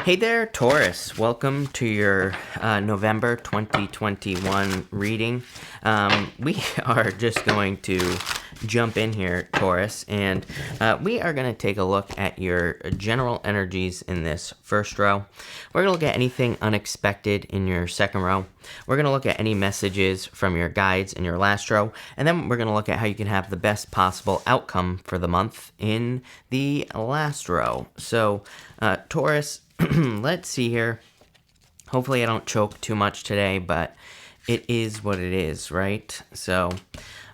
Hey there, Taurus. Welcome to your November 2021 reading. We are just going to jump in here, Taurus, and we are going to take a look at your general energies in this first row. We're going to look at anything unexpected in your second row. We're going to look at any messages from your guides in your last row, and then we're going to look at how you can have the best possible outcome for the month in the last row. So, Taurus, let's see here. Hopefully I don't choke too much today, but it is what it is, right? So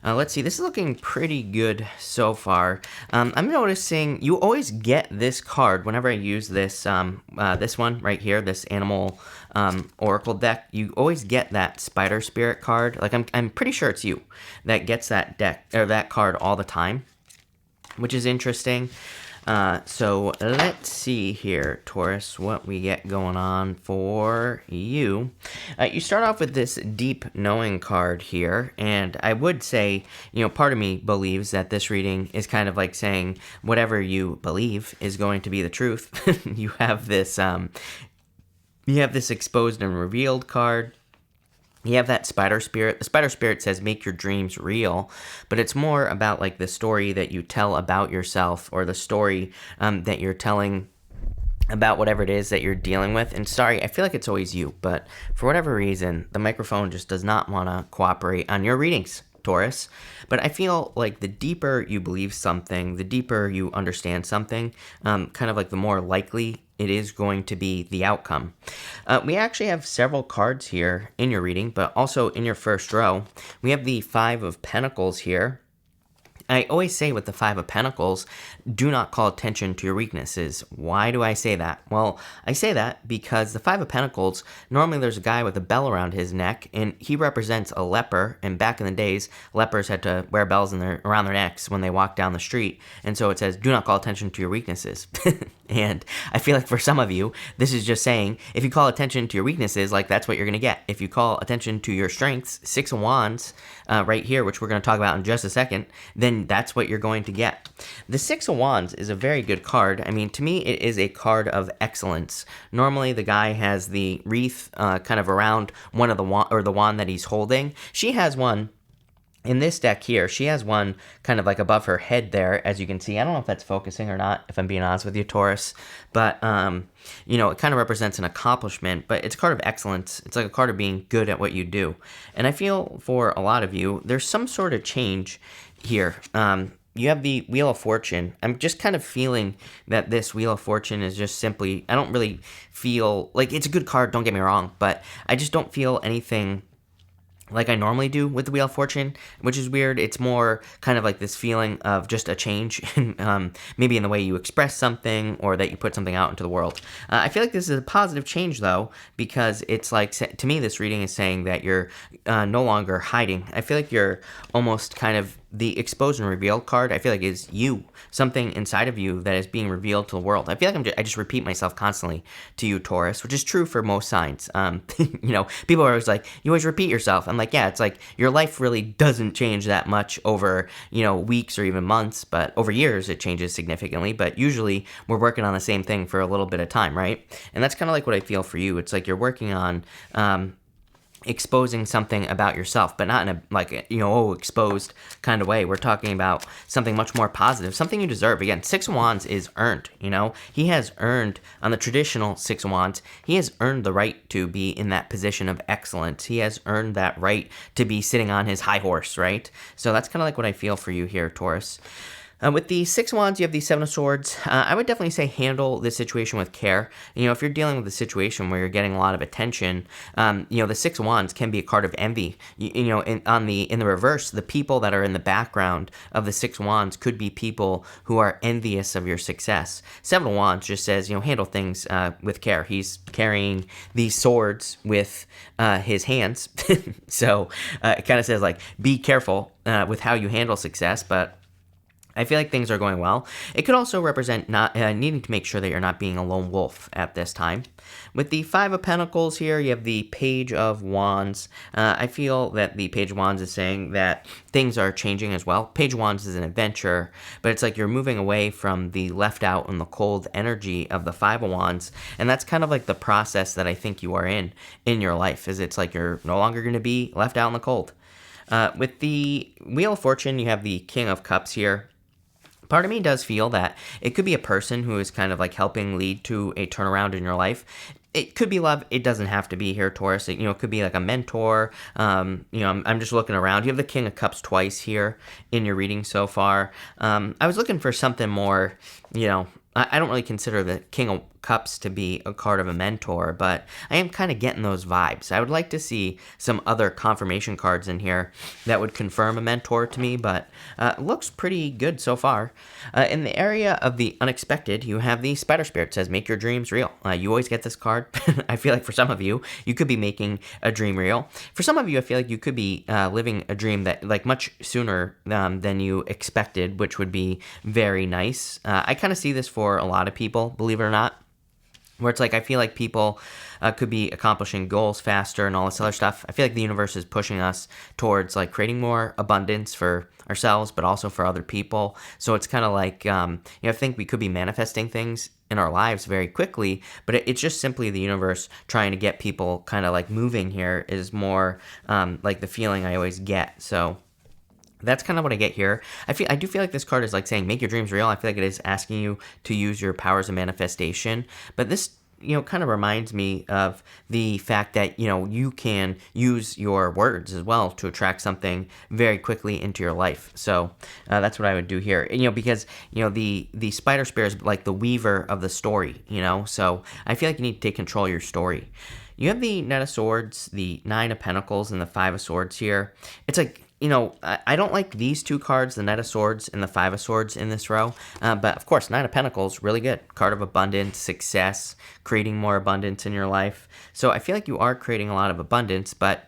let's see. This is looking pretty good so far. I'm noticing you always get this card whenever I use this this one right here, this animal oracle deck. You always get that spider spirit card. Like I'm pretty sure it's you that gets that deck or that card all the time, which is interesting. So let's see here, Taurus, what we get going on for you. You start off with this deep knowing card here, and I would say, part of me believes that this reading is kind of like saying whatever you believe is going to be the truth. You have this exposed and revealed card. You have that spider spirit. The spider spirit says make your dreams real, but it's more about like the story that you tell about yourself, or the story that you're telling about whatever it is that you're dealing with. And sorry, I feel like it's always you, but for whatever reason, the microphone just does not want to cooperate on your readings, Taurus. But I feel like the deeper you believe something, the deeper you understand something, kind of like the more likely it is going to be the outcome. We actually have several cards here in your reading, but also in your first row, we have the Five of Pentacles here. I always say with the Five of Pentacles, do not call attention to your weaknesses. Why do I say that? Well, I say that because the Five of Pentacles, normally there's a guy with a bell around his neck, and he represents a leper, and back in the days, lepers had to wear bells around their necks when they walked down the street, and so it says, do not call attention to your weaknesses. And I feel like for some of you, this is just saying, if you call attention to your weaknesses, like that's what you're going to get. If you call attention to your strengths, Six of Wands right here, which we're going to talk about in just a second, then that's what you're going to get. The Six of Wands is a very good card. I mean, to me, it is a card of excellence. Normally, the guy has the wreath kind of around one of the wand that he's holding. She has one. In this deck here, she has one kind of like above her head there, as you can see. I don't know if that's focusing or not, if I'm being honest with you, Taurus. But, it kind of represents an accomplishment, but it's a card of excellence. It's like a card of being good at what you do. And I feel for a lot of you, there's some sort of change here. You have the Wheel of Fortune. I'm just kind of feeling that this Wheel of Fortune is just simply, I don't really feel, like it's a good card, don't get me wrong, but I just don't feel anything like I normally do with the Wheel of Fortune, which is weird. It's more kind of like this feeling of just a change, maybe in the way you express something or that you put something out into the world. I feel like this is a positive change, though, because it's like, to me, this reading is saying that you're no longer hiding. I feel like you're almost kind of the exposed and revealed card. I feel like is you, something inside of you that is being revealed to the world. I feel like I just repeat myself constantly to you, Taurus, which is true for most signs. People are always like, you always repeat yourself. I'm like, yeah, it's like your life really doesn't change that much over, weeks or even months, but over years it changes significantly. But usually we're working on the same thing for a little bit of time, right? And that's kind of like what I feel for you. It's like you're working on exposing something about yourself, but not in a exposed kind of way. We're talking about something much more positive, something you deserve. Again, Six of Wands is earned. He has earned, on the traditional Six of Wands, he has earned the right to be in that position of excellence. He has earned that right to be sitting on his high horse, right? So that's kind of like what I feel for you here, Taurus. With the Six of Wands, you have the Seven of Swords. I would definitely say handle this situation with care. If you're dealing with a situation where you're getting a lot of attention, the Six of Wands can be a card of envy. In the reverse, the people that are in the background of the Six of Wands could be people who are envious of your success. Seven of Wands just says, handle things with care. He's carrying these swords with his hands. So it kind of says, like, be careful with how you handle success, but I feel like things are going well. It could also represent not needing to make sure that you're not being a lone wolf at this time. With the Five of Pentacles here, you have the Page of Wands. I feel that the Page of Wands is saying that things are changing as well. Page of Wands is an adventure, but it's like you're moving away from the left out and the cold energy of the Five of Wands, and that's kind of like the process that I think you are in your life, is it's like you're no longer going to be left out in the cold. With the Wheel of Fortune, you have the King of Cups here. Part of me does feel that it could be a person who is kind of like helping lead to a turnaround in your life. It could be love. It doesn't have to be here, Taurus. It could be like a mentor. I'm just looking around. You have the King of Cups twice here in your reading so far. I was looking for something more, I don't really consider the King of Cups to be a card of a mentor, but I am kind of getting those vibes. I would like to see some other confirmation cards in here that would confirm a mentor to me, but looks pretty good so far. In the area of the unexpected, you have the Spider Spirit. It says, make your dreams real. You always get this card. I feel like for some of you, you could be making a dream real. For some of you, I feel like you could be living a dream that like much sooner than you expected, which would be very nice. I kind of see this for a lot of people, believe it or not, where it's like I feel like people could be accomplishing goals faster and all this other stuff. I feel like the universe is pushing us towards like creating more abundance for ourselves, but also for other people. So it's kind of like, I think we could be manifesting things in our lives very quickly, but it's just simply the universe trying to get people kind of like moving here is more like the feeling I always get. So that's kind of what I get here. I do feel like this card is like saying, make your dreams real. I feel like it is asking you to use your powers of manifestation. But this, kind of reminds me of the fact that, you can use your words as well to attract something very quickly into your life. So that's what I would do here. Because, the Spider Spirit is like the weaver of the story, So I feel like you need to take control of your story. You have the Knight of Swords, the Nine of Pentacles, and the Five of Swords here. It's like, I don't like these two cards, the Knight of Swords and the Five of Swords in this row. But of course, Nine of Pentacles, really good. Card of abundance, success, creating more abundance in your life. So I feel like you are creating a lot of abundance, but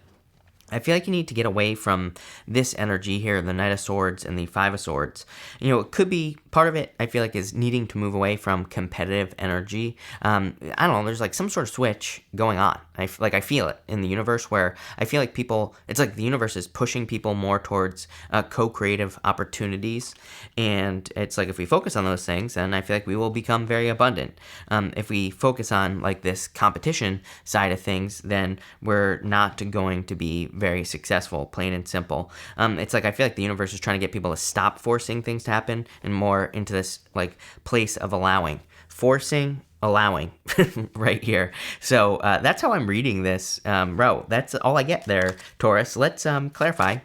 I feel like you need to get away from this energy here, the Knight of Swords and the Five of Swords. It could be, part of it, I feel like, is needing to move away from competitive energy. I don't know, there's like some sort of switch going on. I feel it in the universe where I feel like people, it's like the universe is pushing people more towards co-creative opportunities. And it's like if we focus on those things, then I feel like we will become very abundant. If we focus on like this competition side of things, then we're not going to be very successful, plain and simple. It's like I feel like the universe is trying to get people to stop forcing things to happen and more into this like place of allowing. Forcing, allowing right here. So that's how I'm reading this row. That's all I get there, Taurus. Let's clarify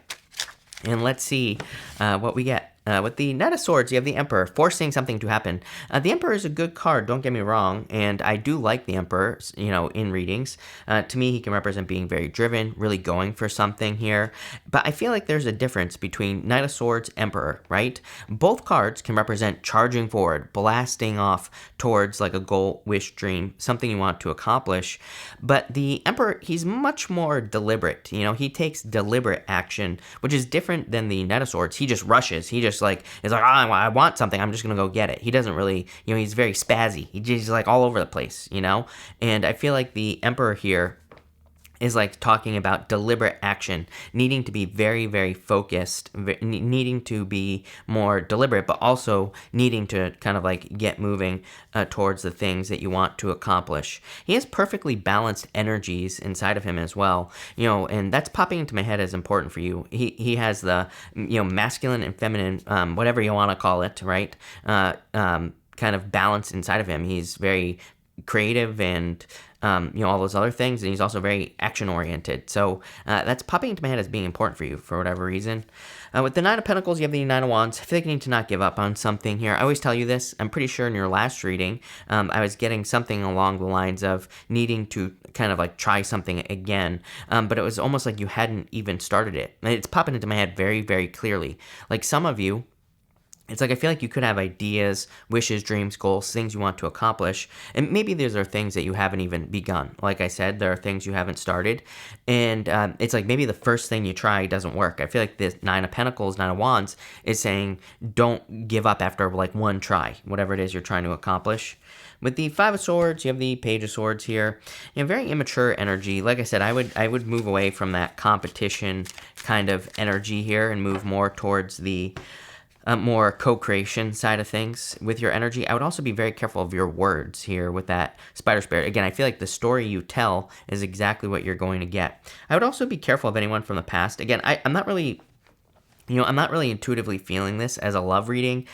and let's see what we get. With the Knight of Swords, you have the Emperor, forcing something to happen. The Emperor is a good card, don't get me wrong, and I do like the Emperor, in readings. To me, he can represent being very driven, really going for something here. But I feel like there's a difference between Knight of Swords, Emperor, right? Both cards can represent charging forward, blasting off towards like a goal, wish, dream, something you want to accomplish. But the Emperor, he's much more deliberate. He takes deliberate action, which is different than the Knight of Swords. He just rushes. He just is like, I want something, I'm just gonna go get it. He doesn't really, he's very spazzy. He's just like all over the place, And I feel like the Emperor here is like talking about deliberate action, needing to be very, very focused, needing to be more deliberate, but also needing to kind of like get moving towards the things that you want to accomplish. He has perfectly balanced energies inside of him as well, and that's popping into my head as important for you. He has the, masculine and feminine, whatever you want to call it, right? Kind of balance inside of him. He's very creative and all those other things, and he's also very action-oriented. So that's popping into my head as being important for you for whatever reason. With the Nine of Pentacles, you have the Nine of Wands. I feel like you need to not give up on something here. I always tell you this. I'm pretty sure in your last reading, I was getting something along the lines of needing to kind of like try something again, but it was almost like you hadn't even started it. And it's popping into my head very, very clearly. Like some of you, It's like I feel like you could have ideas, wishes, dreams, goals, things you want to accomplish, and maybe these are things that you haven't even begun. Like I said, there are things you haven't started, and it's like maybe the first thing you try doesn't work. I feel like this Nine of Pentacles, Nine of Wands is saying don't give up after like one try, whatever it is you're trying to accomplish. With the Five of Swords, you have the Page of Swords here. You know, very immature energy. Like I said, I would move away from that competition kind of energy here and move more towards the more co-creation side of things with your energy. I would also be very careful of your words here with that spider spirit. Again, I feel like the story you tell is exactly what you're going to get. I would also be careful of anyone from the past. Again, I'm not really, I'm not really intuitively feeling this as a love reading.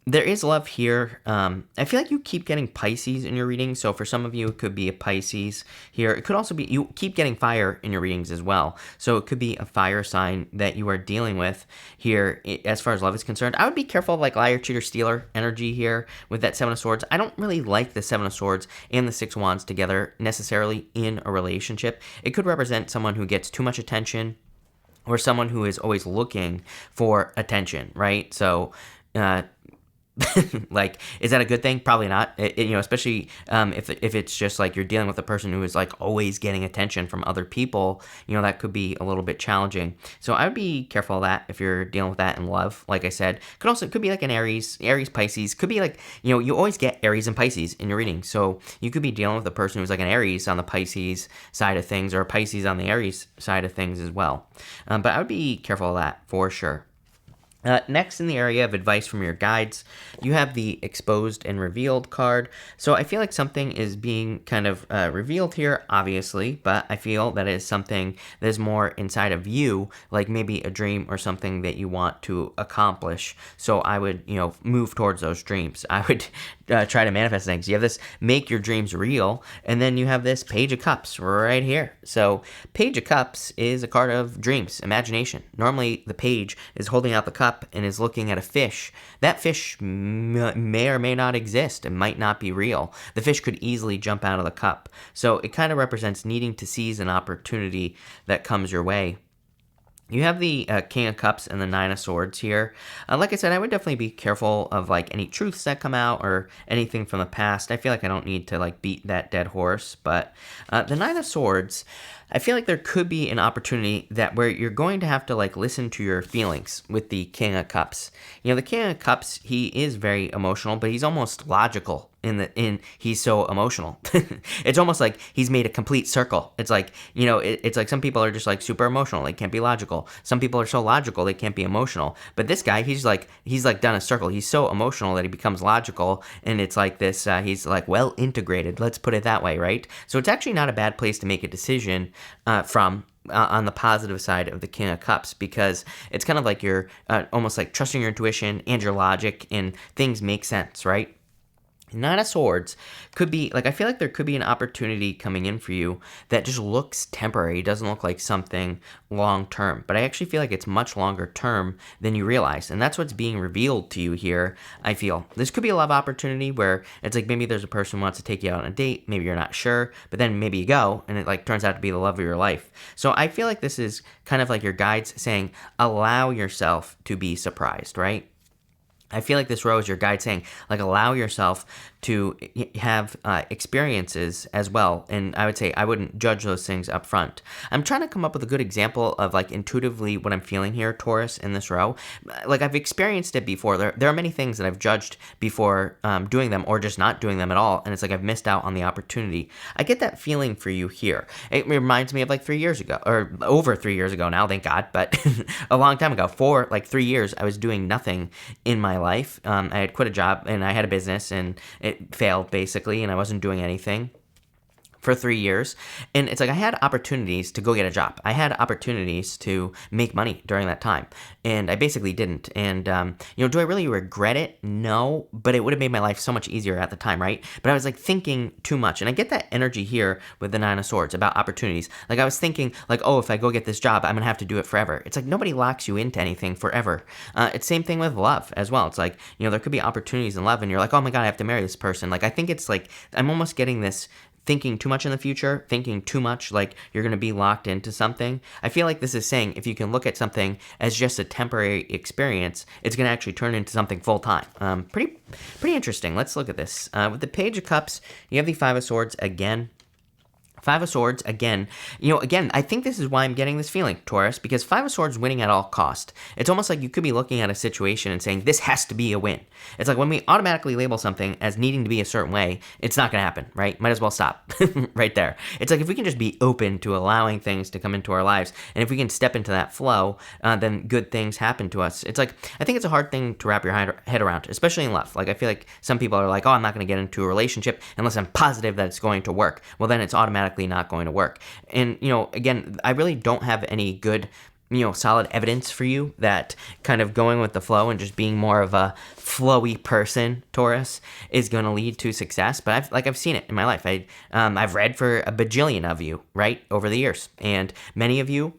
There is love here. I feel like you keep getting Pisces in your readings. So for some of you, it could be a Pisces here. It could also be you keep getting fire in your readings as well. So it could be a fire sign that you are dealing with here as far as love is concerned. I would be careful of like liar, cheater, stealer energy here with that Seven of Swords. I don't really like the Seven of Swords and the Six of Wands together necessarily in a relationship. It could represent someone who gets too much attention or someone who is always looking for attention, right? So, like, is that a good thing? Probably not. Especially if it's just like you're dealing with a person who is like always getting attention from other people, that could be a little bit challenging. So I would be careful of that if you're dealing with that in love. Like I said, could be like an Aries, Pisces. Could be like, you always get Aries and Pisces in your reading. So you could be dealing with a person who's like an Aries on the Pisces side of things or a Pisces on the Aries side of things as well. But I would be careful of that for sure. Next, in the area of advice from your guides, you have the exposed and revealed card. So I feel like something is being kind of revealed here, obviously, but I feel that it is something that is more inside of you, like maybe a dream or something that you want to accomplish. So I would, move towards those dreams. I would try to manifest things. You have this make your dreams real, and then you have this Page of Cups right here. So Page of Cups is a card of dreams, imagination. Normally the page is holding out the cup and is looking at a fish. That fish may or may not exist. It might not be real. The fish could easily jump out of the cup. So it kind of represents needing to seize an opportunity that comes your way. You have the King of Cups and the Nine of Swords here. Like I said, I would definitely be careful of like any truths that come out or anything from the past. I feel like I don't need to like beat that dead horse. But the Nine of Swords, I feel like there could be an opportunity that where you're going to have to like listen to your feelings with the King of Cups. The King of Cups, he is very emotional, but he's almost logical in he's so emotional. It's almost like he's made a complete circle. It's like, it's like some people are just like super emotional. They can't be logical. Some people are so logical, they can't be emotional. But this guy, he's like done a circle. He's so emotional that he becomes logical. And it's like this, he's like well integrated. Let's put it that way, right? So it's actually not a bad place to make a decision from on the positive side of the King of Cups, because it's kind of like you're almost like trusting your intuition and your logic and things make sense, right? Nine of Swords could be, like, I feel like there could be an opportunity coming in for you that just looks temporary. It doesn't look like something long-term, but I actually feel like it's much longer term than you realize, and that's what's being revealed to you here, I feel. This could be a love opportunity where it's like maybe there's a person who wants to take you out on a date, maybe you're not sure, but then maybe you go, and it, like, turns out to be the love of your life. So I feel like this is kind of like your guides saying, allow yourself to be surprised, right? I feel like this row is your guide saying, like, allow yourself to have experiences as well. And I would say I wouldn't judge those things up front. I'm trying to come up with a good example of, like, intuitively what I'm feeling here, Taurus, in this row. Like, I've experienced it before. There are many things that I've judged before doing them or just not doing them at all. And it's like I've missed out on the opportunity. I get that feeling for you here. It reminds me of, like, 3 years ago, or over 3 years ago now, thank God. But a long time ago, for, like, 3 years, I was doing nothing in my life. I had quit a job and I had a business and it failed basically, and I wasn't doing anything for 3 years. And it's like I had opportunities to go get a job. I had opportunities to make money during that time, and I basically didn't. And do I really regret it? No, but it would have made my life so much easier at the time, right? But I was like thinking too much, and I get that energy here with the Nine of Swords about opportunities. Like I was thinking, like, oh, if I go get this job, I'm gonna have to do it forever. It's like nobody locks you into anything forever. It's same thing with love as well. It's like, there could be opportunities in love, and you're like, oh my God, I have to marry this person. Like I think it's like I'm almost getting this thinking too much in the future, thinking too much like you're going to be locked into something. I feel like this is saying if you can look at something as just a temporary experience, it's going to actually turn into something full time. Pretty interesting. Let's look at this. With the Page of Cups, you have the Five of Swords again. Five of Swords, again, I think this is why I'm getting this feeling, Taurus, because Five of Swords winning at all cost. It's almost like you could be looking at a situation and saying, this has to be a win. It's like when we automatically label something as needing to be a certain way, it's not going to happen, right? Might as well stop right there. It's like if we can just be open to allowing things to come into our lives, and if we can step into that flow, then good things happen to us. It's like, I think it's a hard thing to wrap your head around, especially in love. Like, I feel like some people are like, oh, I'm not going to get into a relationship unless I'm positive that it's going to work. Well, then it's automatically not going to work. And, again, I really don't have any good, solid evidence for you that kind of going with the flow and just being more of a flowy person, Taurus, is going to lead to success. But I've seen it in my life. I've read for a bajillion of you, right, over the years. And many of you,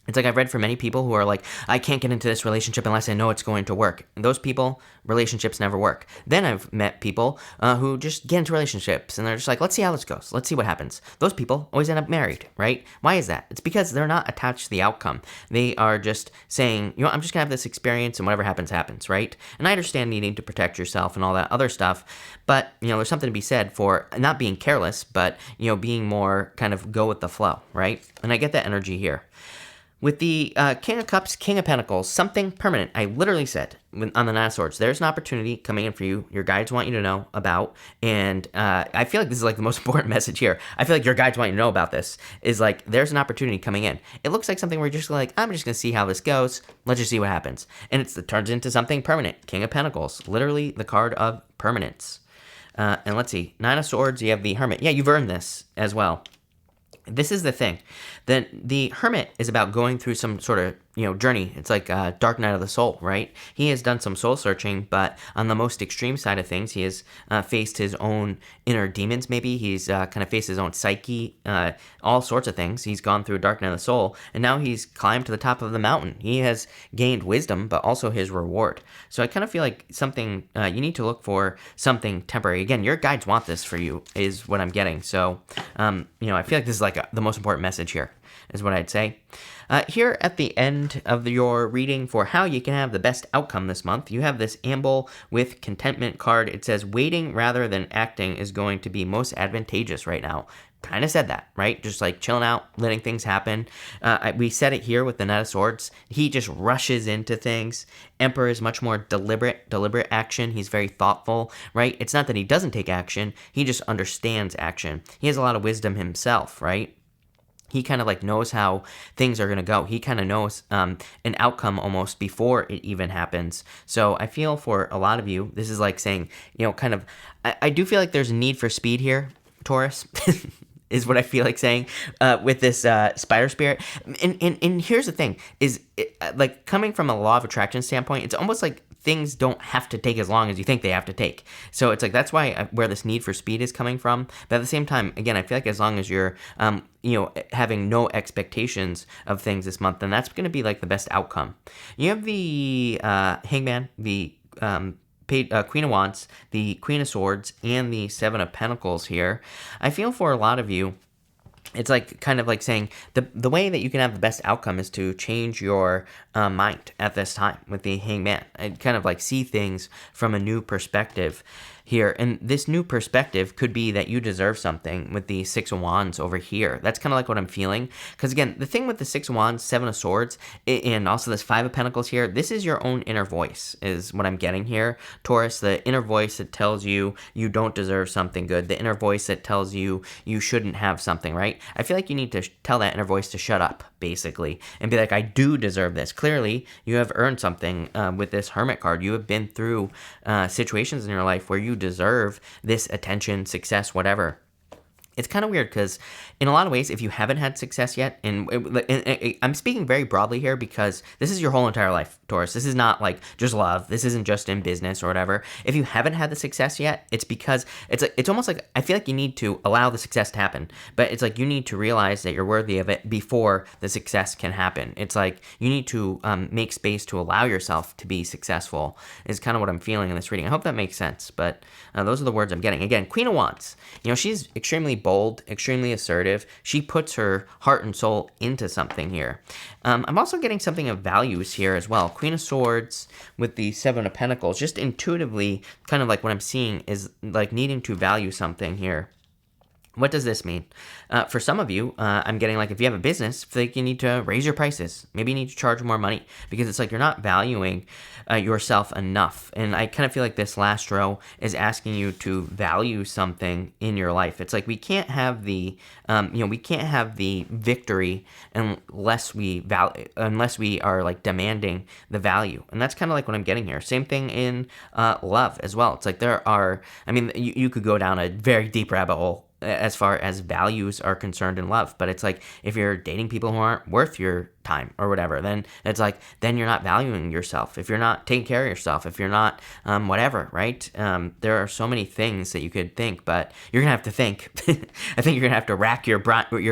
it's like I've read for many people who are like, I can't get into this relationship unless I know it's going to work. And those people, relationships never work. Then I've met people who just get into relationships and they're just like, let's see how this goes. Let's see what happens. Those people always end up married, right? Why is that? It's because they're not attached to the outcome. They are just saying, I'm just going to have this experience and whatever happens, happens, right? And I understand needing to protect yourself and all that other stuff. But, there's something to be said for not being careless, but, being more kind of go with the flow, right? And I get that energy here. With the King of Cups, King of Pentacles, something permanent. I literally said on the Nine of Swords, there's an opportunity coming in for you. Your guides want you to know about. And I feel like this is like the most important message here. I feel like your guides want you to know about this. Is like, there's an opportunity coming in. It looks like something where you're just like, I'm just going to see how this goes. Let's just see what happens. And it turns into something permanent. King of Pentacles, literally the card of permanence. And let's see. Nine of Swords, you have the Hermit. Yeah, you've earned this as well. This is the thing. The Hermit is about going through some sort of, journey. It's like Dark Night of the Soul, right? He has done some soul searching, but on the most extreme side of things, he has faced his own inner demons, maybe. He's kind of faced his own psyche, all sorts of things. He's gone through Dark Night of the Soul, and now he's climbed to the top of the mountain. He has gained wisdom, but also his reward. So I kind of feel like something, you need to look for something temporary. Again, your guides want this for you, is what I'm getting. So, I feel like this is like the most important message here, is what I'd say. Here at the end of your reading for how you can have the best outcome this month, you have this Amble with Contentment card. It says, waiting rather than acting is going to be most advantageous right now. Kind of said that, right? Just like chilling out, letting things happen. We said it here with the Knight of Swords. He just rushes into things. Emperor is much more deliberate action. He's very thoughtful, right? It's not that he doesn't take action. He just understands action. He has a lot of wisdom himself, right? He kind of like knows how things are going to go. He kind of knows an outcome almost before it even happens. So I feel for a lot of you, this is like saying, I do feel like there's a need for speed here, Taurus, is what I feel like saying with this spider spirit. And here's the thing, is like coming from a law of attraction standpoint, it's almost like things don't have to take as long as you think they have to take. So it's like, that's why where this need for speed is coming from. But at the same time, again, I feel like as long as you're, having no expectations of things this month, then that's going to be like the best outcome. You have the Hangman, the Queen of Wands, the Queen of Swords, and the Seven of Pentacles here. I feel for a lot of you, it's like kind of like saying the way that you can have the best outcome is to change your mind at this time with the Hangman. And kind of like see things from a new perspective here. And this new perspective could be that you deserve something with the Six of Wands over here. That's kind of like what I'm feeling. Because again, the thing with the Six of Wands, Seven of Swords, and also this Five of Pentacles here, this is your own inner voice is what I'm getting here. Taurus, the inner voice that tells you you don't deserve something good. The inner voice that tells you you shouldn't have something, right? I feel like you need to tell that inner voice to shut up, basically, and be like, I do deserve this. Clearly, you have earned something with this Hermit card. You have been through situations in your life where you deserve this attention, success, whatever. It's kind of weird because in a lot of ways, if you haven't had success yet, and I'm speaking very broadly here because this is your whole entire life, Taurus. This is not like just love. This isn't just in business or whatever. If you haven't had the success yet, it's because it's almost like I feel like you need to allow the success to happen, but it's like you need to realize that you're worthy of it before the success can happen. It's like you need to make space to allow yourself to be successful is kind of what I'm feeling in this reading. I hope that makes sense, but those are the words I'm getting. Again, Queen of Wands, she's extremely bold, extremely assertive. She puts her heart and soul into something here. I'm also getting something of values here as well. Queen of Swords with the Seven of Pentacles, just intuitively, kind of like what I'm seeing is like needing to value something here. What does this mean? For some of you, I'm getting like if you have a business, I feel like you need to raise your prices. Maybe you need to charge more money because it's like you're not valuing yourself enough. And I kind of feel like this last row is asking you to value something in your life. It's like we can't have the, we can't have the victory unless we are like demanding the value. And that's kind of like what I'm getting here. Same thing in love as well. It's like you could go down a very deep rabbit hole as far as values are concerned in love, but it's like if you're dating people who aren't worth your time or whatever, then it's like then you're not valuing yourself. If you're not taking care of yourself, if you're not whatever, right? There are so many things that you could think, but you're gonna have to think. I think you're gonna have to rack your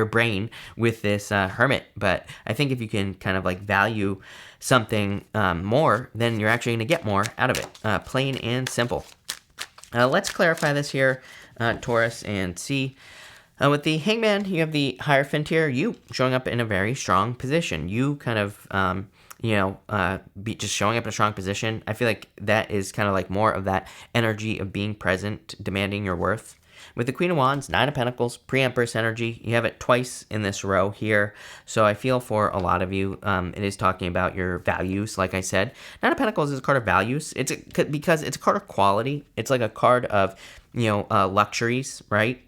brain with this hermit. But I think if you can kind of like value something more, then you're actually gonna get more out of it. Plain and simple. Let's clarify this here. Taurus, and see. With the Hangman, you have the Hierophant here, you showing up in a very strong position. You kind of, just showing up in a strong position. I feel like that is kind of like more of that energy of being present, demanding your worth. With the Queen of Wands, Nine of Pentacles, pre-Empress energy, you have it twice in this row here. So I feel for a lot of you, it is talking about your values, like I said. Nine of Pentacles is a card of values. Because it's a card of quality. It's like a card of, luxuries, right?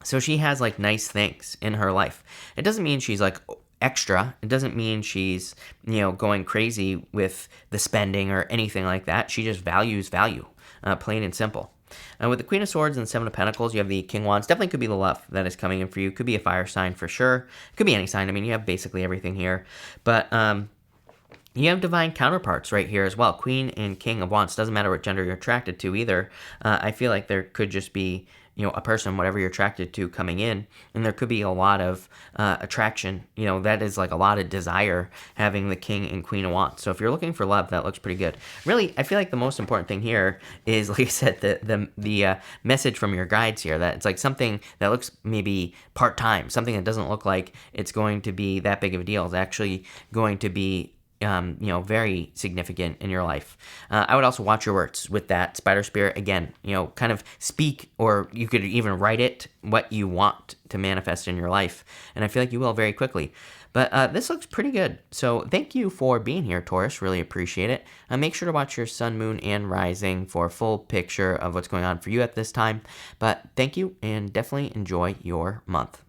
So she has like nice things in her life. It doesn't mean she's like extra. It doesn't mean she's, going crazy with the spending or anything like that. She just values value, plain and simple. With the Queen of Swords and Seven of Pentacles, you have the King of Wands. Definitely could be the love that is coming in for you. Could be a fire sign for sure. Could be any sign. I mean, you have basically everything here. But you have divine counterparts right here as well. Queen and King of Wands. Doesn't matter what gender you're attracted to either. I feel like there could just be, a person, whatever you're attracted to, coming in. And there could be a lot of attraction. That is like a lot of desire having the King and Queen of Wands. So if you're looking for love, that looks pretty good. Really, I feel like the most important thing here is, like I said, the message from your guides here. That it's like something that looks maybe part-time. Something that doesn't look like it's going to be that big of a deal. It's actually going to be very significant in your life. I would also watch your words with that spider spirit. Again, kind of speak, or you could even write it, what you want to manifest in your life. And I feel like you will very quickly. But this looks pretty good. So thank you for being here, Taurus. Really appreciate it. Make sure to watch your sun, moon, and rising for a full picture of what's going on for you at this time. But thank you, and definitely enjoy your month.